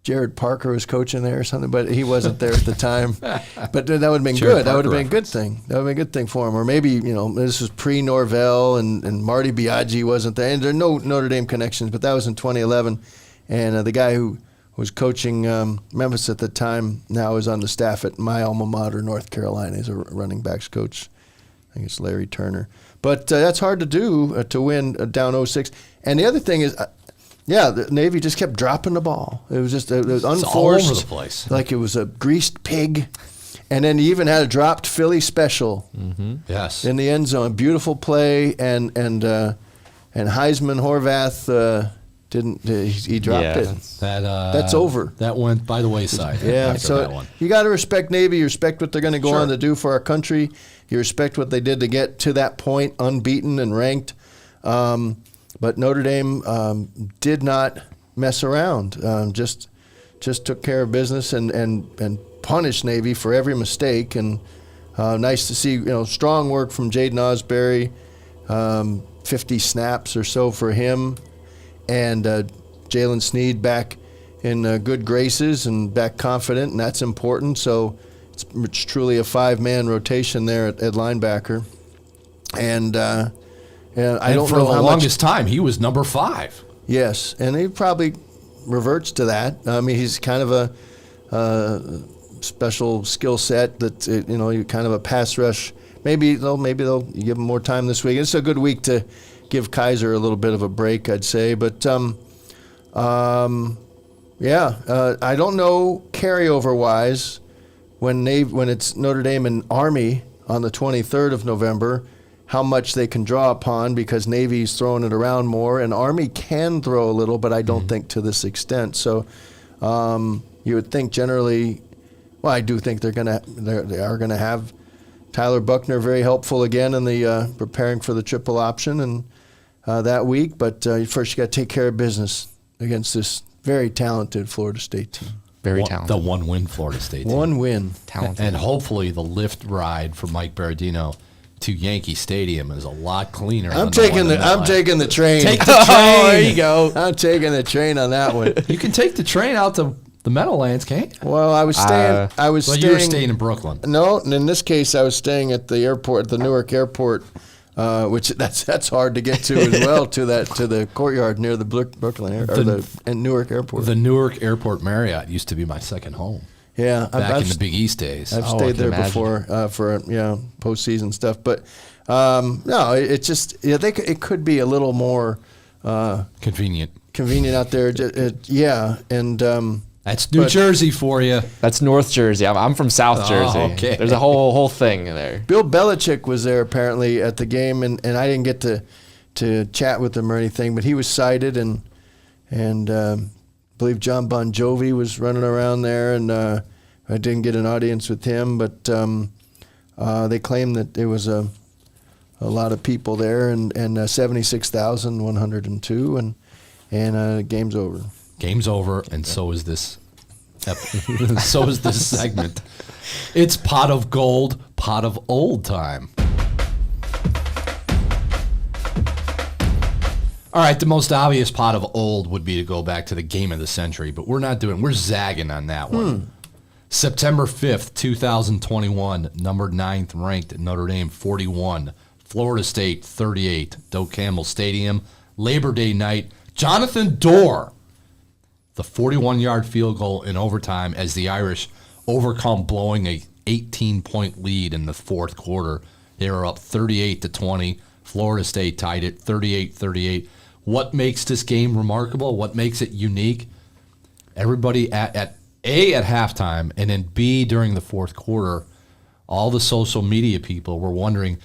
Jared Parker was coaching there or something, but he wasn't there at the time. But that would have been good. That would have been a good thing. That would have been a good thing for him. Or maybe, this was pre-Norvell and Marty Biaggi wasn't there. And there are no Notre Dame connections, but that was in 2011. And the guy who was coaching Memphis at the time now is on the staff at my alma mater, North Carolina. He's a running backs coach. think it's Larry Turner. But that's hard to do, to win down 0-6. And the other thing is, the Navy just kept dropping the ball. It was just it was unforced. All over the place. Like it was a greased pig. And then you even had a dropped Philly special Yes. in the end zone. Beautiful play, and Heisman Horvath didn't. He dropped it. That's over. That went by the wayside. Yeah, after so that one. you got to respect Navy. You respect what they're going to go Sure. on to do for our country. You respect what they did to get to that point, unbeaten and ranked. But Notre Dame did not mess around. Just took care of business and punished Navy for every mistake. And nice to see, strong work from Jaden Osbury, 50 snaps or so for him, and Jalen Sneed back in good graces and back confident, and that's important. So it's truly a 5-man rotation there at linebacker. And I don't for know the how longest time, he was number 5. Yes, and he probably reverts to that. I mean, he's kind of a special skill set that kind of a pass rush. Maybe they'll give him more time this week. It's a good week to give Kaiser a little bit of a break, I'd say. But I don't know carryover wise when it's Notre Dame and Army on the 23rd of November, how much they can draw upon, because Navy's throwing it around more, and Army can throw a little, but I don't think to this extent. So you would think generally, well, I do think they are gonna have Tyler Buckner very helpful again in the preparing for the triple option and that week. But first you got to take care of business against this very talented Florida State team. Very talented. The one-win Florida State team. One win. Talented. And hopefully the lift ride for Mike Berardino to Yankee Stadium is a lot cleaner. I'm than taking the train. Take the train. Oh, there you go. I'm taking the train on that one. You can take the train out to the Meadowlands, can't you? Well, I was staying. You were staying in Brooklyn. No, in this case, I was staying at the airport, the Newark Airport, which that's hard to get to as well. To the courtyard near the Brooklyn and Newark Airport. The Newark Airport Marriott used to be my second home. Yeah, Back in the Big East days. I've stayed there before for postseason stuff, but no, it's just it could be a little more Convenient. out there. And That's New Jersey for you. That's North Jersey. I'm from South Jersey. Okay. There's a whole thing there. Bill Belichick was there apparently at the game, and I didn't get to chat with him or anything, but he was cited, and I believe John Bon Jovi was running around there, and I didn't get an audience with him, but they claimed that there was a lot of people there, and 76,102, and game's over. Game's over, and so is this. So is this segment. It's pot of gold, pot of old time. All right, the most obvious pot of old would be to go back to the game of the century, but we're zagging on that one. September 5th, 2021, number 9th ranked Notre Dame 41, Florida State 38, Doak Campbell Stadium, Labor Day night, Jonathan Dorr, the 41-yard field goal in overtime as the Irish overcome blowing a 18-point lead in the fourth quarter. They were up 38-20. Florida State tied it 38-38. What makes this game remarkable? What makes it unique? Everybody at halftime, and then B during the fourth quarter, all the social media people were wondering,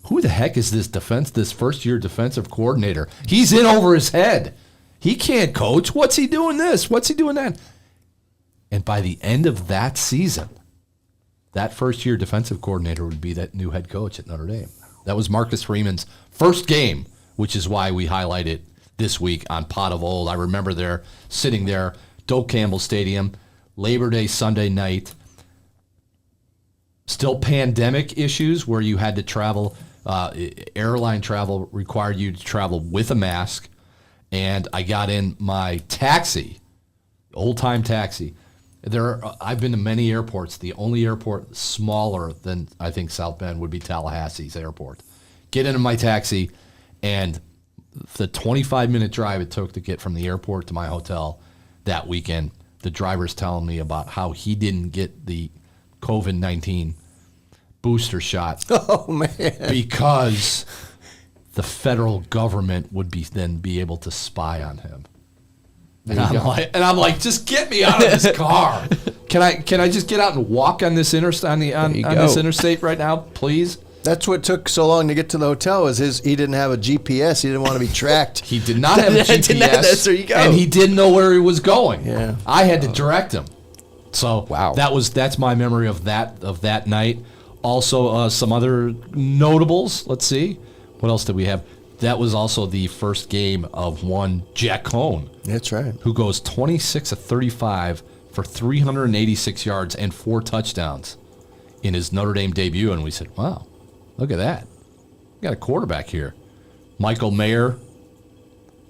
who the heck is this first-year defensive coordinator? He's in over his head. He can't coach. What's he doing this? What's he doing that? And by the end of that season, that first-year defensive coordinator would be that new head coach at Notre Dame. That was Marcus Freeman's first game, which is why we highlight it this week on Pot of Old. I remember sitting there, Doak Campbell Stadium, Labor Day Sunday night. Still pandemic issues where you had to travel. Airline travel required you to travel with a mask. And I got in my taxi, old-time taxi. I've been to many airports. The only airport smaller than, I think, South Bend would be Tallahassee's airport. Get into my taxi, and the 25-minute drive it took to get from the airport to my hotel that weekend, the driver's telling me about how he didn't get the COVID-19 booster shot Oh, man. because the federal government would then be able to spy on him. And I'm like, just get me out of this car. Can I just get out and walk on this interstate on this interstate right now, please? That's what took so long to get to the hotel. Was he didn't have a GPS. He didn't want to be tracked. He did not have a GPS. There you go. And he didn't know where he was going. Yeah. I had to direct him. So wow, that's my memory of that night. Also, some other notables. Let's see, what else did we have? That was also the first game of one Jack Cohn. That's right. Who goes 26 of 35 for 386 yards and 4 touchdowns in his Notre Dame debut. And we said, wow, look at that. We got a quarterback here. Michael Mayer,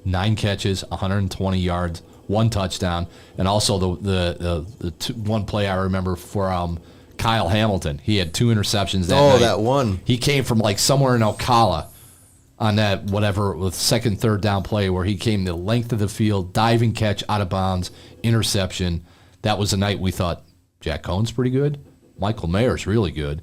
9 catches, 120 yards, 1 touchdown. And also the one play I remember for Kyle Hamilton. He had 2 interceptions that night. Oh, that one. He came from like somewhere in Ocala on that whatever with second, third down play where he came the length of the field, diving catch, out of bounds, interception. That was the night we thought Jack Cohn's pretty good, Michael Mayer's really good,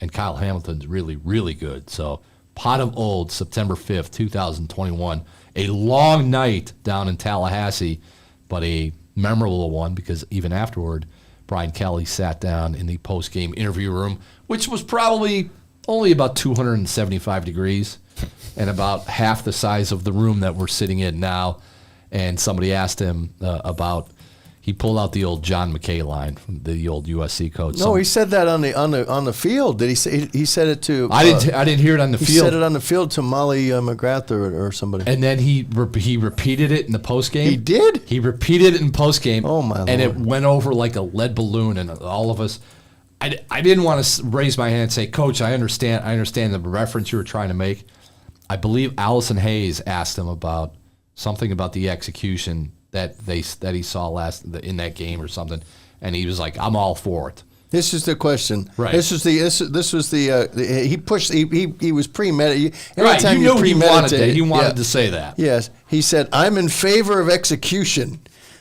and Kyle Hamilton's really, really good. So pot of old, September 5th, 2021. A long night down in Tallahassee, but a memorable one because even afterward, Brian Kelly sat down in the post-game interview room, which was probably only about 275 degrees and about half the size of the room that we're sitting in now. And somebody asked him he pulled out the old John McKay line from the old USC coach. No, he said that on the field. Did he say he said it to? I didn't hear it on the field. He said it on the field to Molly McGrath or somebody. And then he repeated it in the postgame. He did? He repeated it in postgame. Oh, my Lord. And it went over like a lead balloon, and all of us. I didn't want to raise my hand and say, Coach, I understand the reference you were trying to make. I believe Allison Hayes asked him about something about the execution that he saw in that game or something, and he was like, "I'm all for it." This is the question. Right. This was the he pushed. He was premeditated. Right. You knew he wanted to say that. Yes. He said, "I'm in favor of execution.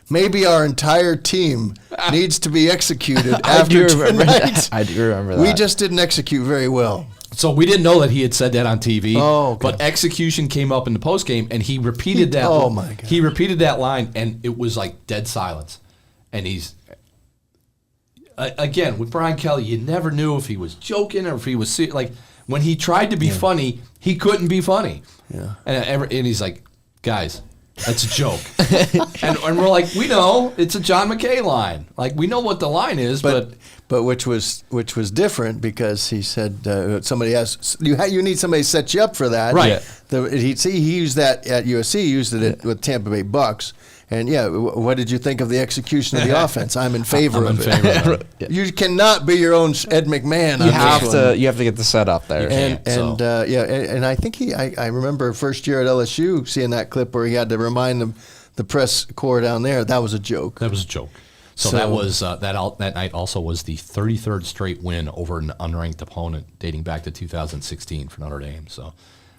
Maybe our entire team needs to be executed after tonight." I do remember that. We just didn't execute very well. So we didn't know that he had said that on TV. Oh, okay. But execution came up in the postgame, and he repeated that. Oh, my God. He repeated that line, and it was like dead silence. And he's again with Brian Kelly. You never knew if he was joking or if he was like when he tried to be funny, he couldn't be funny. Yeah. And he's like, guys, that's a joke. and we're like, we know it's a John McKay line. Like we know what the line is, but which was different because he said somebody asked you need somebody to set you up for that. Right. He used that at USC. He used it with Tampa Bay Bucks. And what did you think of the execution of the offense? I'm in favor of it. You cannot be your own Ed McMahon. You have to get the setup there. And I think I remember first year at LSU seeing that clip where he had to remind the press corps down there that was a joke. That was a joke. So that was that night also was the 33rd straight win over an unranked opponent dating back to 2016 for Notre Dame. So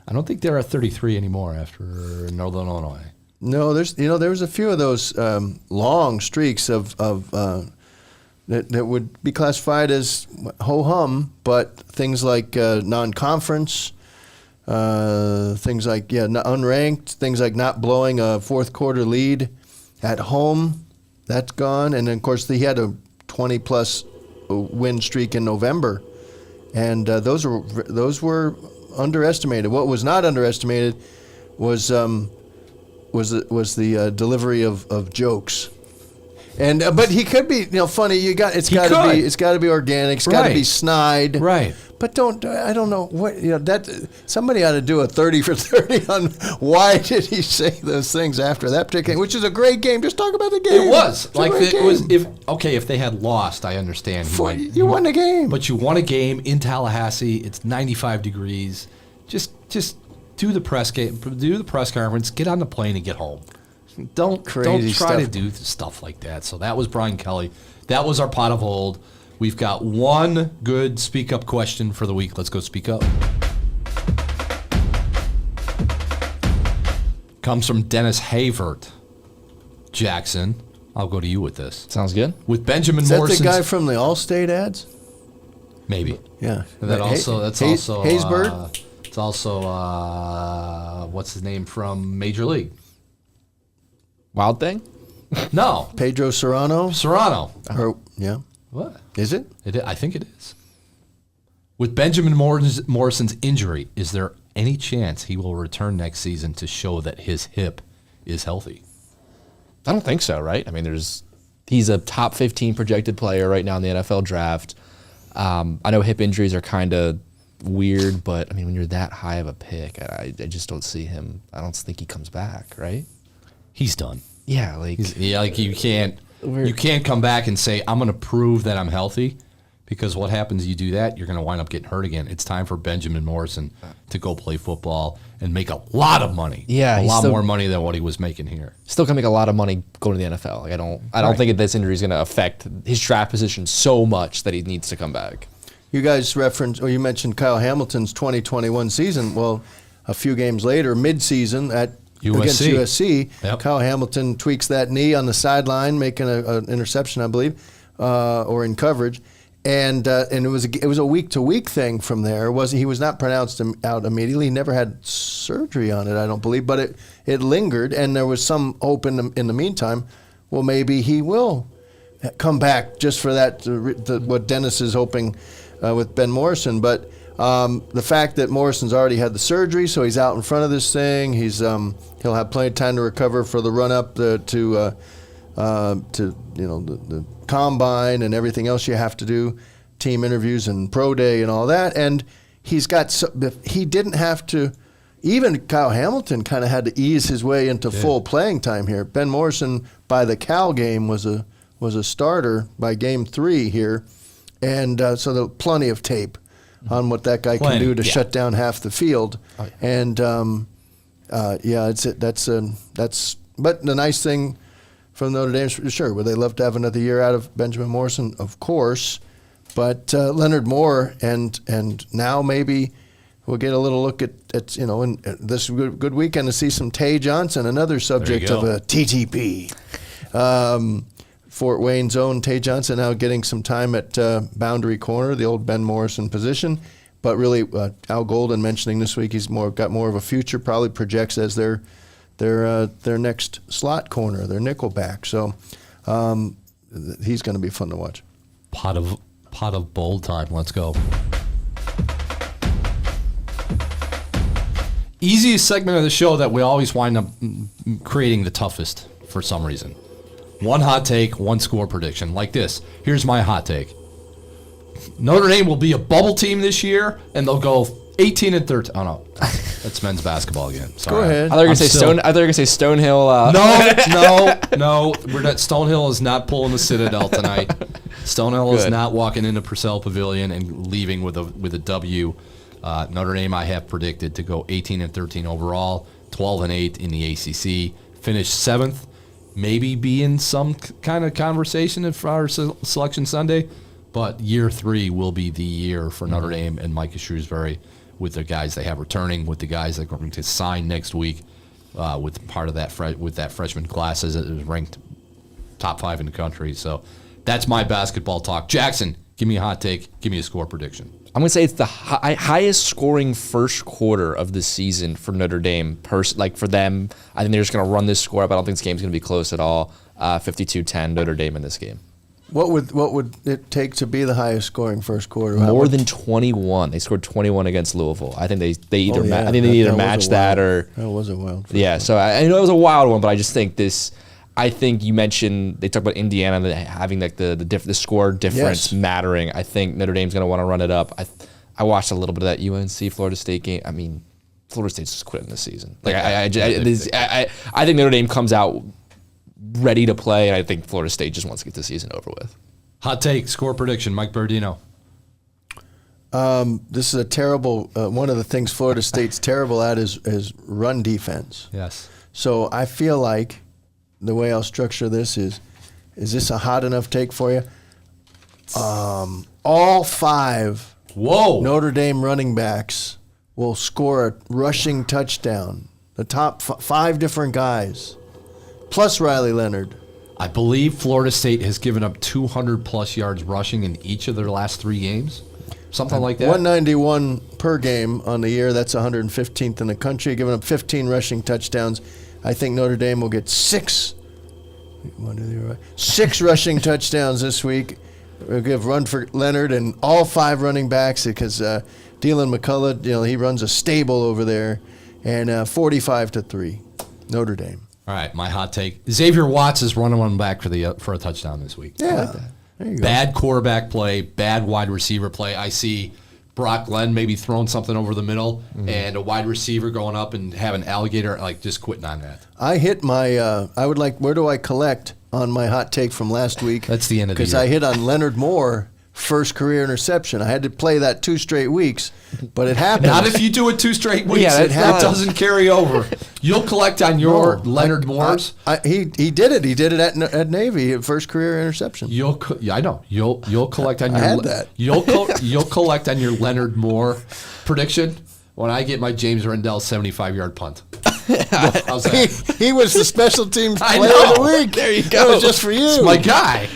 I don't think they're at 33 anymore after Northern Illinois. No, there was a few of those long streaks of that would be classified as ho-hum, but things like non-conference, things like unranked, things like not blowing a fourth quarter lead at home, that's gone. And then of course he had a 20-plus win streak in November, and those were underestimated. What was not underestimated was the delivery of jokes, and but he could be funny. It's got to be organic. It's got to be snide, right? But I don't know what that somebody ought to do a 30 for 30 on why did he say those things after that particular game, which is a great game. Just talk about the game. It was if they had lost, I understand. You won the game, but you won a game in Tallahassee. It's 95 degrees. Just do the press conference, get on the plane, and get home. Don't try to do stuff like that. So that was Brian Kelly. That was our pot of old. We've got one good speak up question for the week. Let's go speak up. Comes from Dennis Havert. Jackson, I'll go to you with this. Sounds good. With Benjamin Is that Morrison's, the guy from the Allstate ads? Maybe. Yeah. And that also, that's also Haysbert? it's also what's his name from Major League? Wild Thing? No, Pedro Serrano? Serrano. Or, yeah. What? Is it? I think it is. With Benjamin Morrison's injury, is there any chance he will return next season to show that his hip is healthy? I don't think so, right? I mean, he's a top 15 projected player right now in the NFL draft. I know hip injuries are kind of weird, but I mean, when you're that high of a pick, I just don't see him. I don't think he comes back, right? He's done. Yeah, like you can't come back and say I'm going to prove that I'm healthy, because what happens? You do that, you're going to wind up getting hurt again. It's time for Benjamin Morrison to go play football and make a lot of money. Yeah, a lot more money than what he was making here. Still gonna make a lot of money going to the NFL. Like I don't think that this injury is gonna affect his draft position so much that he needs to come back. You guys you mentioned Kyle Hamilton's 2021 season. Well, a few games later, mid-season against USC, yep. Kyle Hamilton tweaks that knee on the sideline, making an interception, I believe, or in coverage. And it was a week-to-week thing from there. He was not pronounced out immediately. He never had surgery on it, I don't believe, but it lingered, and there was some hope in the meantime. Well, maybe he will come back just for that. What Dennis is hoping with Ben Morrison, but the fact that Morrison's already had the surgery, so he's out in front of this thing. He'll have plenty of time to recover for the run-up to the combine and everything else you have to do, team interviews and pro day and all that. And he didn't have to, even Kyle Hamilton kind of had to ease his way into full playing time here. Ben Morrison, by the Cal game, was a starter by game 3 here. And so there's plenty of tape on what that guy can do to shut down half the field. Oh, yeah. And but the nice thing from Notre Dame, sure, would they love to have another year out of Benjamin Morrison? Of course. But Leonard Moore, and now maybe we'll get a little look at and this is a good weekend to see some Tay Johnson, another subject of a TTP. Fort Wayne's own Tay Johnson now getting some time at boundary corner, the old Ben Morrison position. But really, Al Golden mentioning this week he's got more of a future, probably projects as their next slot corner, their nickel back. So he's going to be fun to watch. Pot of bold time. Let's go. Easiest segment of the show that we always wind up creating the toughest for some reason. One hot take, one score prediction. Like this. Here's my hot take. Notre Dame will be a bubble team this year, and they'll go 18-13. Oh no, that's men's basketball again. Sorry. Go ahead. I thought you were going to say Stonehill. No. We're not. Stonehill is not pulling the Citadel tonight. Stonehill is not walking into Purcell Pavilion and leaving with a W. Notre Dame, I have predicted to go 18-13 overall, 12-8 in the ACC, finish 7th, maybe be in some kind of conversation for our Selection Sunday. But year 3 will be the year for Notre Dame and Micah Shrewsbury, with the guys they have returning, with the guys that are going to sign next week, with part of that with that freshman class as it was ranked top 5 in the country. So that's my basketball talk. Jackson, give me a hot take. Give me a score prediction. I'm going to say it's the highest scoring first quarter of the season for Notre Dame. For them, I think they're just going to run this score up. I don't think this game's going to be close at all. 52-10 Notre Dame in this game. What would it take to be the highest scoring first quarter? More than 21. They scored 21 against Louisville. I think they either match that or that was a wild. Yeah, so I know it was a wild one, but I just think this. I think you mentioned they talked about Indiana having like the score difference mattering. I think Notre Dame's going to want to run it up. I watched a little bit of that UNC Florida State game. I mean, Florida State's just quitting this season. Like I think Notre Dame comes out ready to play, and I think Florida State just wants to get the season over with. Hot take, score prediction, Mike Berdino. This is a terrible. One of the things Florida State's terrible at is run defense. Yes. So I feel like the way I'll structure this is this a hot enough take for you? All 5 Notre Dame running backs will score a rushing touchdown. The top 5 different guys, plus Riley Leonard. I believe Florida State has given up 200-plus yards rushing in each of their last 3 games. something like that. 191 per game on the year. That's 115th in the country, giving up 15 rushing touchdowns. I think Notre Dame will get six rushing touchdowns this week. We'll give run for Leonard and all 5 running backs because Dylan McCullough, he runs a stable over there, and 45-3, Notre Dame. All right, my hot take: Xavier Watts is running one back for a touchdown this week. Yeah, I like that. There you go. Bad quarterback play, bad wide receiver play. I see Brock Glenn maybe throwing something over the middle, and a wide receiver going up and having Alligator just quitting on that. I hit my. I would like. Where do I collect on my hot take from last week? That's the end of the year. Because I hit on Leonard Moore. First career interception. I had to play that 2 straight weeks, but it happened. Not if you do it 2 straight weeks. Yeah, that doesn't carry over. You'll collect on your Leonard Moore's. He did it. He did it at Navy. First career interception. I know. You'll collect on your. I had that. You'll collect on your Leonard Moore prediction when I get my James Rendell 75-yard punt. How's that? He was the special teams I player know. of the week. There you That go. was just for you. It's my guy.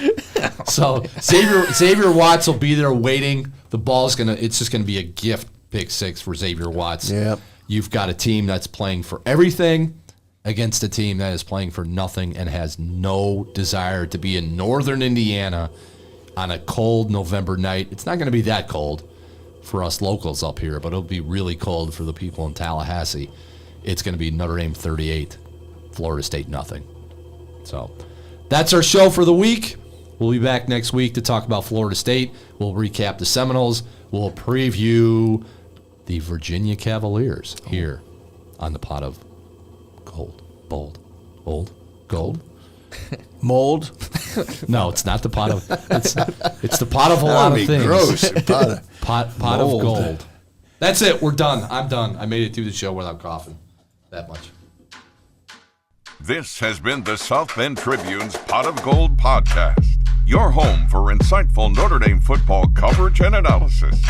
So Xavier Watts will be there waiting. The ball's it's just gonna be a gift pick 6 for Xavier Watts. Yep. You've got a team that's playing for everything against a team that is playing for nothing and has no desire to be in northern Indiana on a cold November night. It's not gonna be that cold for us locals up here, but it'll be really cold for the people in Tallahassee. It's gonna be Notre Dame 38, Florida State nothing. So that's our show for the week. We'll be back next week to talk about Florida State. We'll recap the Seminoles. We'll preview the Virginia Cavaliers here on the Pot of Gold. Gold? Mold. No, it's not the pot of. It's the pot of a lot of things. Gross. Pot of gold. That's it. We're done. I'm done. I made it through the show without coughing that much. This has been the South Bend Tribune's Pot of Gold podcast, your home for insightful Notre Dame football coverage and analysis.